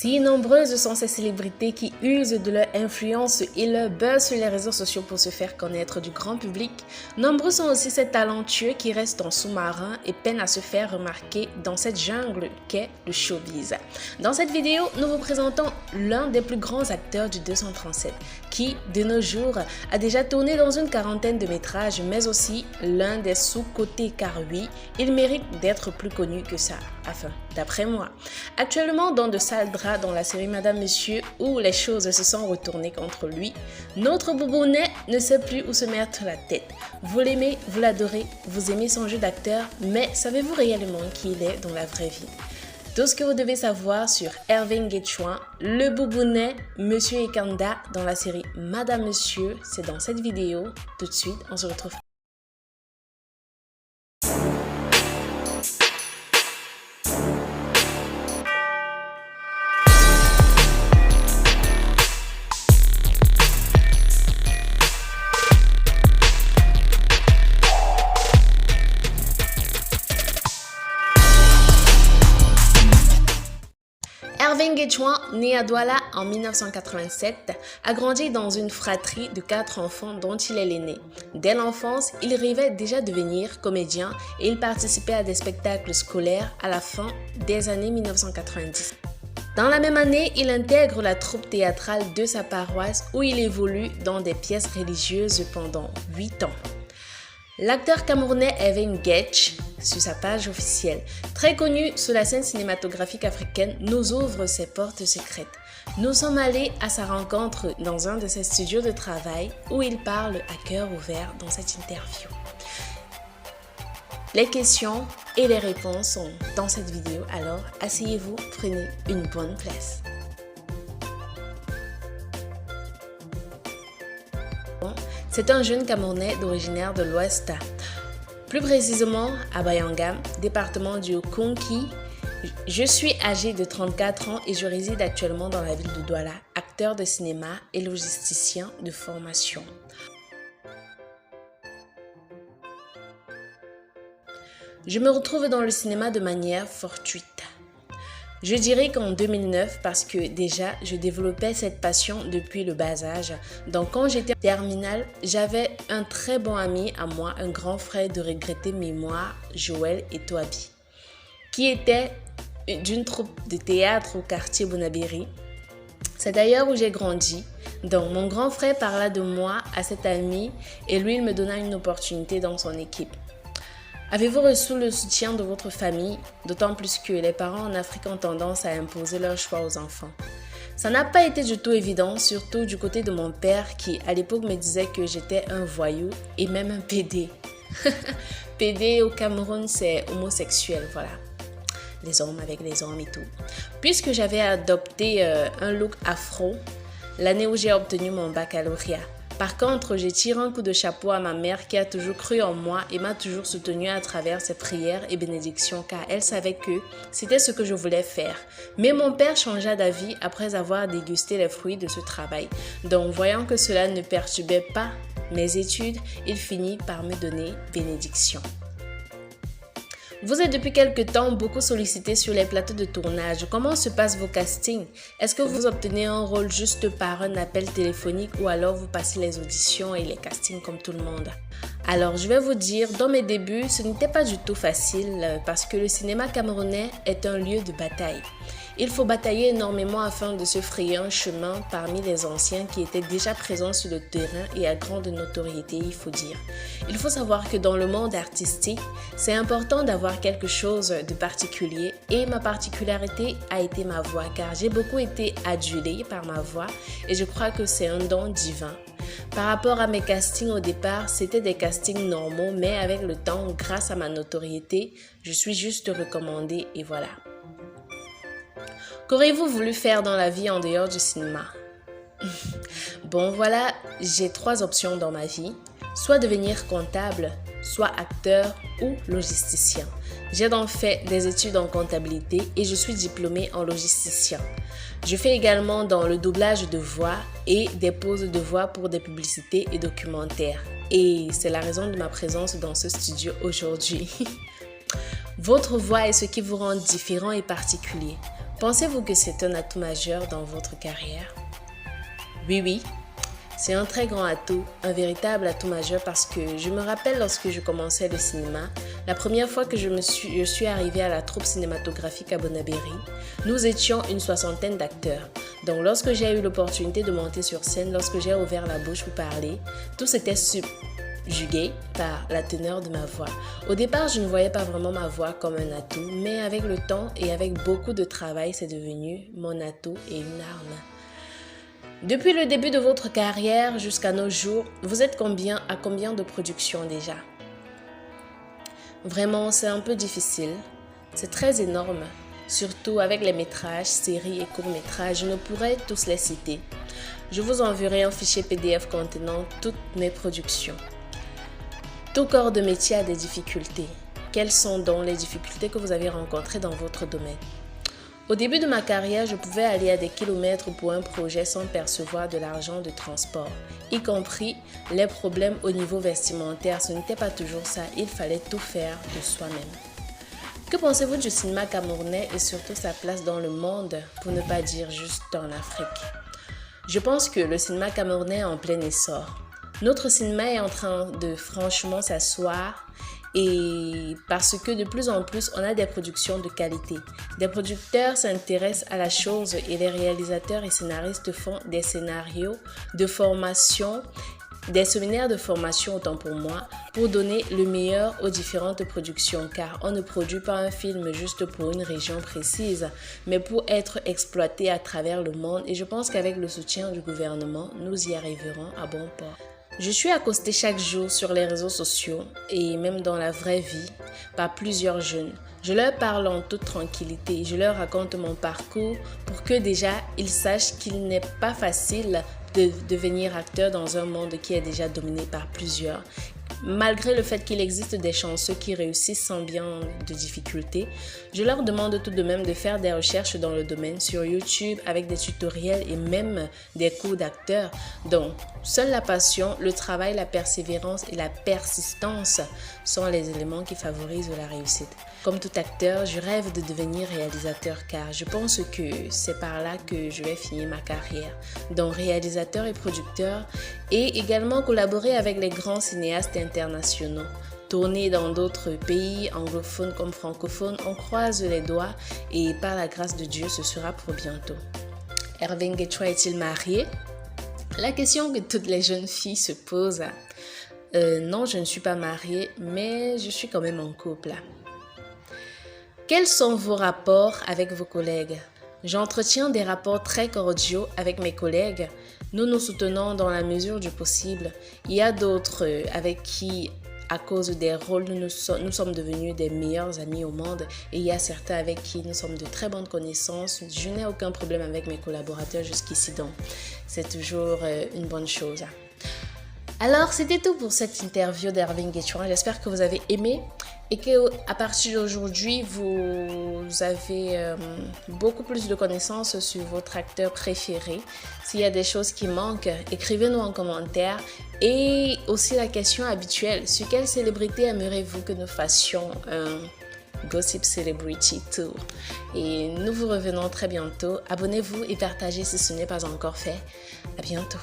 Si nombreuses sont ces célébrités qui usent de leur influence et leur buzz sur les réseaux sociaux pour se faire connaître du grand public, nombreux sont aussi ces talentueux qui restent en sous-marin et peinent à se faire remarquer dans cette jungle qu'est le showbiz. Dans cette vidéo, nous vous présentons l'un des plus grands acteurs du 237 qui, de nos jours, a déjà tourné dans une quarantaine de métrages, mais aussi l'un des sous-cotés car oui, il mérite d'être plus connu que ça, enfin, d'après moi. Actuellement, dans de sales draps dans la série Madame Monsieur où les choses se sont retournées contre lui, notre boubounet ne sait plus où se mettre la tête. Vous l'aimez, vous l'adorez, vous aimez son jeu d'acteur, mais savez-vous réellement qui il est dans la vraie vie? Tout ce que vous devez savoir sur Hervé Nguetchouan, le boubounet Monsieur Ekanda dans la série Madame Monsieur, c'est dans cette vidéo. Tout de suite, on se retrouve. Hervé Nguetchouan, né à Douala en 1987, a grandi dans une fratrie de 4 enfants dont il est l'aîné. Dès l'enfance, il rêvait déjà devenir comédien et il participait à des spectacles scolaires à la fin des années 1990. Dans la même année, il intègre la troupe théâtrale de sa paroisse où il évolue dans des pièces religieuses pendant 8 ans. L'acteur camerounais Hervé Nguetch, sur sa page officielle, très connu sur la scène cinématographique africaine, nous ouvre ses portes secrètes. Nous sommes allés à sa rencontre dans un de ses studios de travail où il parle à cœur ouvert dans cette interview. Les questions et les réponses sont dans cette vidéo, alors asseyez-vous, prenez une bonne place. C'est un jeune Camerounais d'originaire de l'Ouest, plus précisément à Bayangam, département du Konki. Je suis âgé de 34 ans et je réside actuellement dans la ville de Douala, acteur de cinéma et logisticien de formation. Je me retrouve dans le cinéma de manière fortuite. Je dirais qu'en 2009 parce que déjà je développais cette passion depuis le bas âge. Donc quand j'étais en terminale, j'avais un très bon ami à moi, un grand frère de regrettée mémoire, Joël Etoabi, qui était d'une troupe de théâtre au quartier Bonabéry. C'est d'ailleurs où j'ai grandi. Donc mon grand frère parla de moi à cet ami et lui il me donna une opportunité dans son équipe. Avez-vous reçu le soutien de votre famille? D'autant plus que les parents en Afrique ont tendance à imposer leur choix aux enfants. Ça n'a pas été du tout évident, surtout du côté de mon père qui à l'époque me disait que j'étais un voyou et même un PD. PD au Cameroun c'est homosexuel, voilà. Les hommes avec les hommes et tout. Puisque j'avais adopté un look afro, l'année où j'ai obtenu mon baccalauréat. Par contre, je tire un coup de chapeau à ma mère qui a toujours cru en moi et m'a toujours soutenue à travers ses prières et bénédictions car elle savait que c'était ce que je voulais faire. Mais mon père changea d'avis après avoir dégusté les fruits de ce travail. Donc, voyant que cela ne perturbait pas mes études, il finit par me donner bénédiction. Vous êtes depuis quelque temps beaucoup sollicité sur les plateaux de tournage. Comment se passent vos castings? Est-ce que vous obtenez un rôle juste par un appel téléphonique ou alors vous passez les auditions et les castings comme tout le monde? Alors je vais vous dire, dans mes débuts, ce n'était pas du tout facile parce que le cinéma camerounais est un lieu de bataille. Il faut batailler énormément afin de se frayer un chemin parmi les anciens qui étaient déjà présents sur le terrain et à grande notoriété, il faut dire. Il faut savoir que dans le monde artistique, c'est important d'avoir quelque chose de particulier et ma particularité a été ma voix car j'ai beaucoup été adulée par ma voix et je crois que c'est un don divin. Par rapport à mes castings au départ, c'était des castings normaux mais avec le temps, grâce à ma notoriété, je suis juste recommandée et voilà. Qu'auriez-vous voulu faire dans la vie en dehors du cinéma? Bon voilà, j'ai 3 options dans ma vie. Soit devenir comptable, soit acteur ou logisticien. J'ai donc fait des études en comptabilité et je suis diplômée en logisticien. Je fais également dans le doublage de voix et des pauses de voix pour des publicités et documentaires. Et c'est la raison de ma présence dans ce studio aujourd'hui. Votre voix est ce qui vous rend différent et particulier. Pensez-vous que c'est un atout majeur dans votre carrière? Oui, c'est un très grand atout, un véritable atout majeur parce que je me rappelle lorsque je commençais le cinéma, la première fois que je suis arrivée à la troupe cinématographique à Bonabéry, nous étions une 60aine d'acteurs. Donc lorsque j'ai eu l'opportunité de monter sur scène, lorsque j'ai ouvert la bouche pour parler, tout s'était subjugué par la teneur de ma voix. Au départ, je ne voyais pas vraiment ma voix comme un atout, mais avec le temps et avec beaucoup de travail, c'est devenu mon atout et une arme. Depuis le début de votre carrière jusqu'à nos jours, vous êtes à combien de productions déjà? Vraiment, c'est un peu difficile. C'est très énorme, surtout avec les métrages, séries et courts-métrages. Je ne pourrais tous les citer. Je vous enverrai un fichier PDF contenant toutes mes productions. Tout corps de métier a des difficultés. Quelles sont donc les difficultés que vous avez rencontrées dans votre domaine? Au début de ma carrière, je pouvais aller à des kilomètres pour un projet sans percevoir de l'argent de transport, y compris les problèmes au niveau vestimentaire. Ce n'était pas toujours ça, il fallait tout faire de soi-même. Que pensez-vous du cinéma camerounais et surtout sa place dans le monde, pour ne pas dire juste en Afrique? Je pense que le cinéma camerounais est en plein essor. Notre cinéma est en train de franchement s'asseoir. Et parce que de plus en plus, on a des productions de qualité. Des producteurs s'intéressent à la chose et les réalisateurs et scénaristes font des scénarios de formation, des séminaires de formation autant pour moi, pour donner le meilleur aux différentes productions, car on ne produit pas un film juste pour une région précise, mais pour être exploité à travers le monde. Et je pense qu'avec le soutien du gouvernement, nous y arriverons à bon port. Je suis accostée chaque jour sur les réseaux sociaux et même dans la vraie vie par plusieurs jeunes. Je leur parle en toute tranquillité, je leur raconte mon parcours pour que déjà ils sachent qu'il n'est pas facile de devenir acteur dans un monde qui est déjà dominé par plusieurs. Malgré le fait qu'il existe des chanceux qui réussissent sans bien de difficultés, je leur demande tout de même de faire des recherches dans le domaine sur YouTube avec des tutoriels et même des cours d'acteurs. Donc, seule la passion, le travail, la persévérance et la persistance sont les éléments qui favorisent la réussite. Comme tout acteur, je rêve de devenir réalisateur car je pense que c'est par là que je vais finir ma carrière. Donc réalisateur et producteur et également collaborer avec les grands cinéastes internationaux. Tourner dans d'autres pays anglophones comme francophones, on croise les doigts et par la grâce de Dieu, ce sera pour bientôt. Hervé Nguetchouan est-il marié? La question que toutes les jeunes filles se posent. Non, je ne suis pas mariée, mais je suis quand même en couple. Quels sont vos rapports avec vos collègues? J'entretiens des rapports très cordiaux avec mes collègues. Nous nous soutenons dans la mesure du possible. Il y a d'autres avec qui, à cause des rôles, nous sommes devenus des meilleurs amis au monde. Et il y a certains avec qui nous sommes de très bonnes connaissances. Je n'ai aucun problème avec mes collaborateurs jusqu'ici, donc c'est toujours une bonne chose. Alors, c'était tout pour cette interview d'Hervé Nguetchouan. J'espère que vous avez aimé et qu'à partir d'aujourd'hui, vous avez beaucoup plus de connaissances sur votre acteur préféré. S'il y a des choses qui manquent, écrivez-nous en commentaire. Et aussi la question habituelle, sur quelle célébrité aimeriez-vous que nous fassions un Gossip Celebrity Tour? Et nous vous revenons très bientôt. Abonnez-vous et partagez si ce n'est pas encore fait. À bientôt.